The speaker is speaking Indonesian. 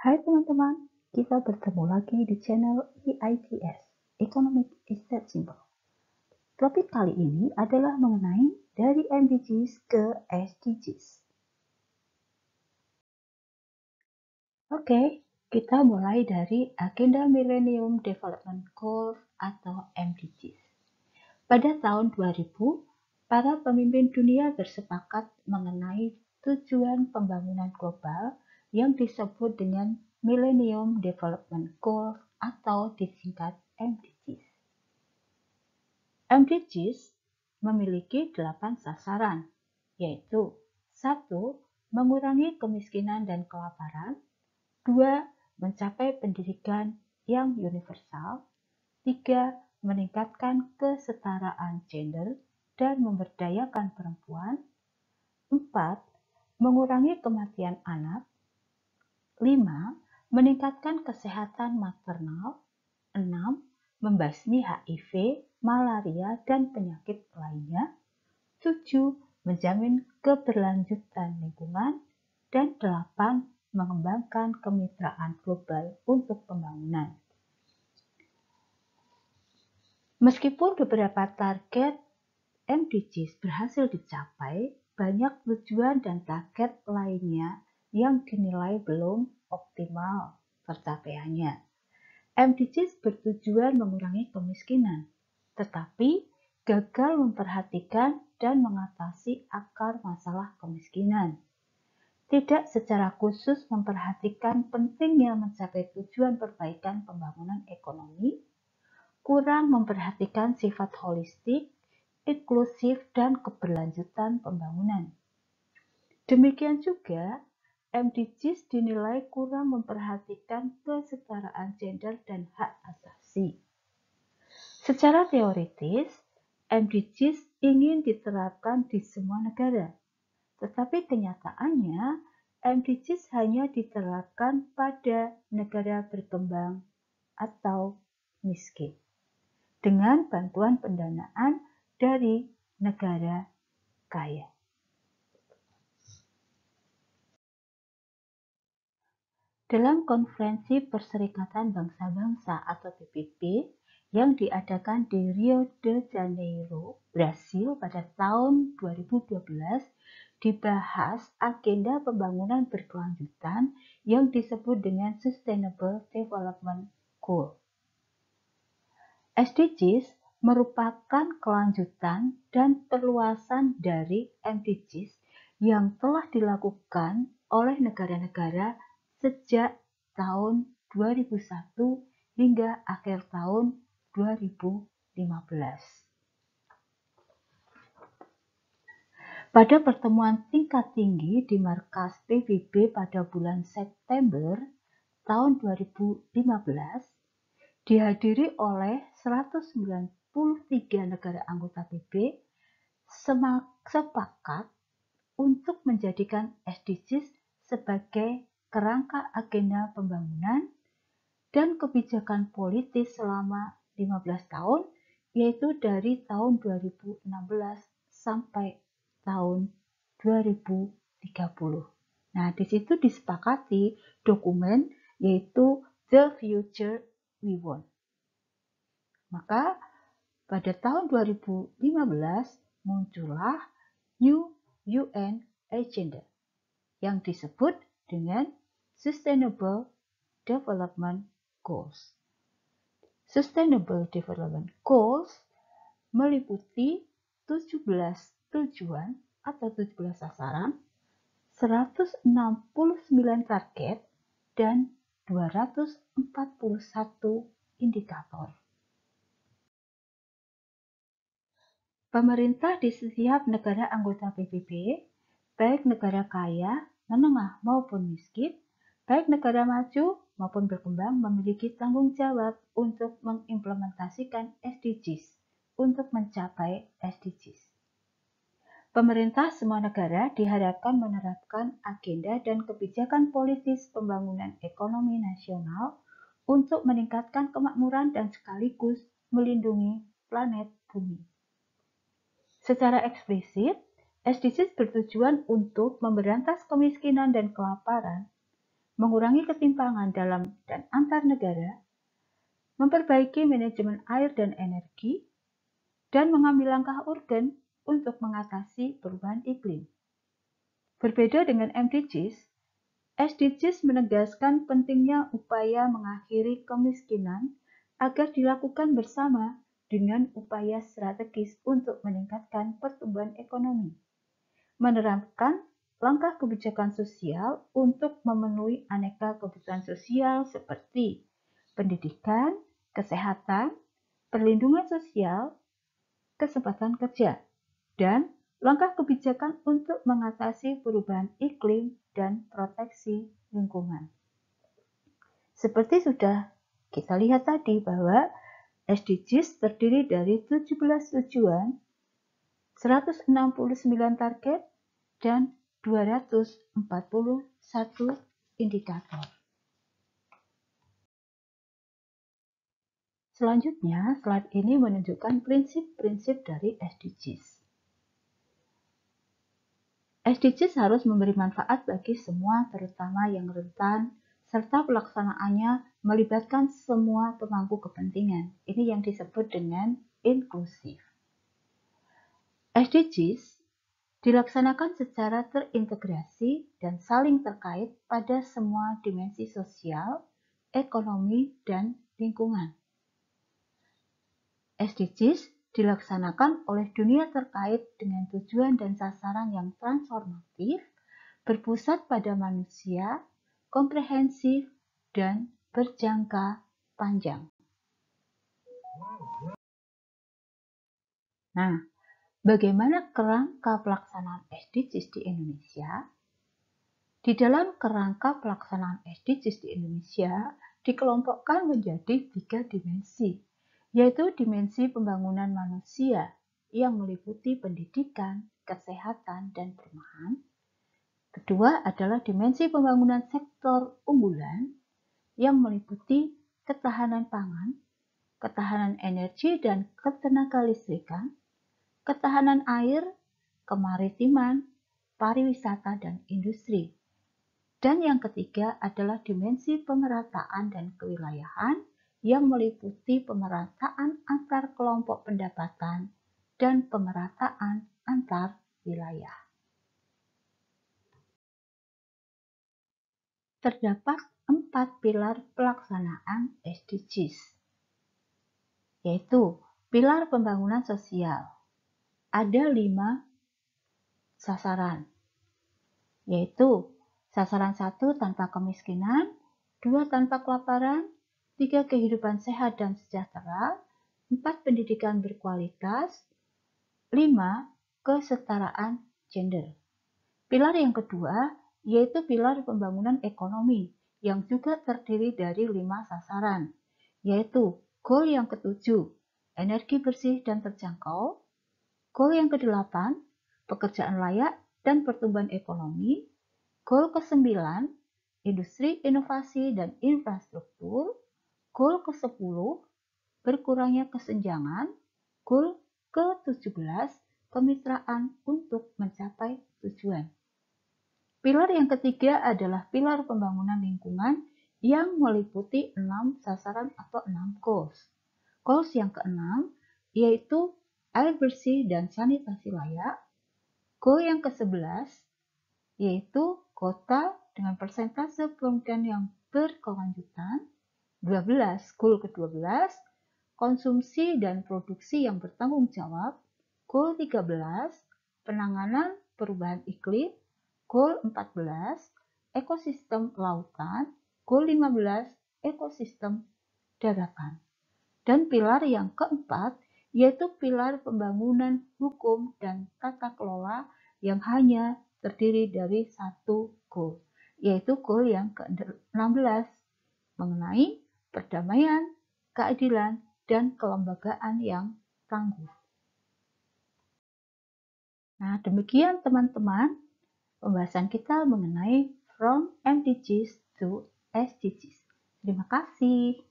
Hai teman-teman, kita bertemu lagi di channel EITS, Economic is That Simple. Topik kali ini adalah mengenai dari MDGs ke SDGs. Oke, kita mulai dari Agenda Millennium Development Goals atau MDGs. Pada tahun 2000, para pemimpin dunia bersepakat mengenai tujuan pembangunan global yang disebut dengan Millennium Development Goals atau disingkat MDGs. MDGs memiliki 8 sasaran, yaitu 1. Mengurangi kemiskinan dan kelaparan, 2. Mencapai pendidikan yang universal, 3. Meningkatkan kesetaraan gender dan memberdayakan perempuan, 4. Mengurangi kematian anak, 5. Meningkatkan kesehatan maternal, 6. Membasmi HIV, malaria, dan penyakit lainnya, 7. Menjamin keberlanjutan lingkungan, dan 8. Mengembangkan kemitraan global untuk pembangunan. Meskipun beberapa target MDGs berhasil dicapai, banyak tujuan dan target lainnya yang dinilai belum optimal tercapaiannya. MDGs bertujuan mengurangi kemiskinan, tetapi gagal memperhatikan dan mengatasi akar masalah kemiskinan. Tidak secara khusus memperhatikan pentingnya mencapai tujuan perbaikan pembangunan ekonomi, kurang memperhatikan sifat holistik, inklusif, dan keberlanjutan pembangunan. Demikian juga, MDGs dinilai kurang memperhatikan kesetaraan gender dan hak asasi. Secara teoritis, MDGs ingin diterapkan di semua negara, tetapi kenyataannya MDGs hanya diterapkan pada negara berkembang atau miskin dengan bantuan pendanaan dari negara kaya. Dalam Konferensi Perserikatan Bangsa-Bangsa atau PBB yang diadakan di Rio de Janeiro, Brasil pada tahun 2012, dibahas agenda pembangunan berkelanjutan yang disebut dengan Sustainable Development Goal. SDGs merupakan kelanjutan dan perluasan dari MDGs yang telah dilakukan oleh negara-negara sejak tahun 2001 hingga akhir tahun 2015. Pada pertemuan tingkat tinggi di markas PBB pada bulan September tahun 2015, dihadiri oleh 193 negara anggota PBB sepakat untuk menjadikan SDGs sebagai kerangka agenda pembangunan dan kebijakan politis selama 15 tahun, yaitu dari tahun 2016 sampai tahun 2030. Nah, di situ disepakati dokumen yaitu The Future We Want. Maka pada tahun 2015 muncullah New UN Agenda yang disebut dengan Sustainable Development Goals. Sustainable Development Goals meliputi 17 tujuan atau 17 sasaran, 169 target, dan 241 indikator. Pemerintah di setiap negara anggota PBB, baik negara kaya, menengah maupun miskin, baik negara maju maupun berkembang memiliki tanggung jawab untuk mengimplementasikan SDGs untuk mencapai SDGs. Pemerintah semua negara diharapkan menerapkan agenda dan kebijakan politis pembangunan ekonomi nasional untuk meningkatkan kemakmuran dan sekaligus melindungi planet bumi. Secara eksplisit, SDGs bertujuan untuk memberantas kemiskinan dan kelaparan, mengurangi ketimpangan dalam dan antar negara, memperbaiki manajemen air dan energi, dan mengambil langkah urgen untuk mengatasi perubahan iklim. Berbeda dengan MDGs, SDGs menegaskan pentingnya upaya mengakhiri kemiskinan agar dilakukan bersama dengan upaya strategis untuk meningkatkan pertumbuhan ekonomi, menerapkan langkah kebijakan sosial untuk memenuhi aneka kebutuhan sosial seperti pendidikan, kesehatan, perlindungan sosial, kesempatan kerja, dan langkah kebijakan untuk mengatasi perubahan iklim dan proteksi lingkungan. Seperti sudah kita lihat tadi bahwa SDGs terdiri dari 17 tujuan, 169 target, dan 241 indikator. Selanjutnya, slide ini menunjukkan prinsip-prinsip dari SDGs. SDGs harus memberi manfaat bagi semua, terutama yang rentan, serta pelaksanaannya melibatkan semua pemangku kepentingan. Ini yang disebut dengan inklusif. SDGs dilaksanakan secara terintegrasi dan saling terkait pada semua dimensi sosial, ekonomi, dan lingkungan. SDGs dilaksanakan oleh dunia terkait dengan tujuan dan sasaran yang transformatif, berpusat pada manusia, komprehensif, dan berjangka panjang. Nah, bagaimana kerangka pelaksanaan SDGs di Indonesia? Di dalam kerangka pelaksanaan SDGs di Indonesia dikelompokkan menjadi 3 dimensi, yaitu dimensi pembangunan manusia yang meliputi pendidikan, kesehatan, dan perumahan. Kedua adalah dimensi pembangunan sektor unggulan yang meliputi ketahanan pangan, ketahanan energi dan ketenagalistrikan, ketahanan air, kemaritiman, pariwisata, dan industri. Dan yang ketiga adalah dimensi pemerataan dan kewilayahan yang meliputi pemerataan antar kelompok pendapatan dan pemerataan antar wilayah. Terdapat 4 pilar pelaksanaan SDGs, yaitu pilar pembangunan sosial. Ada 5 sasaran, yaitu sasaran 1 tanpa kemiskinan, 2 tanpa kelaparan, 3 kehidupan sehat dan sejahtera, 4 pendidikan berkualitas, 5 kesetaraan gender. Pilar yang kedua yaitu pilar pembangunan ekonomi yang juga terdiri dari 5 sasaran, yaitu goal yang ke-7, energi bersih dan terjangkau, goal yang ke-8, pekerjaan layak dan pertumbuhan ekonomi, goal ke-9, industri, inovasi, dan infrastruktur, goal ke-10, berkurangnya kesenjangan, goal ke-17, kemitraan untuk mencapai tujuan. Pilar yang ketiga adalah pilar pembangunan lingkungan yang meliputi 6 sasaran atau 6 goals. Goals yang ke-6 yaitu air bersih dan sanitasi layak. Goal yang ke-11 yaitu kota dengan persentase pembangunan yang berkelanjutan. 12, goal ke-12, konsumsi dan produksi yang bertanggung jawab. Goal 13, penanganan perubahan iklim. Goal 14, ekosistem lautan. Goal 15, ekosistem daratan. Dan pilar yang keempat yaitu pilar pembangunan hukum dan tata kelola yang hanya terdiri dari 1 goal, yaitu goal yang ke-16 mengenai perdamaian, keadilan, dan kelembagaan yang tangguh. Nah, demikian teman-teman pembahasan kita mengenai from MDGs to SDGs. Terima kasih.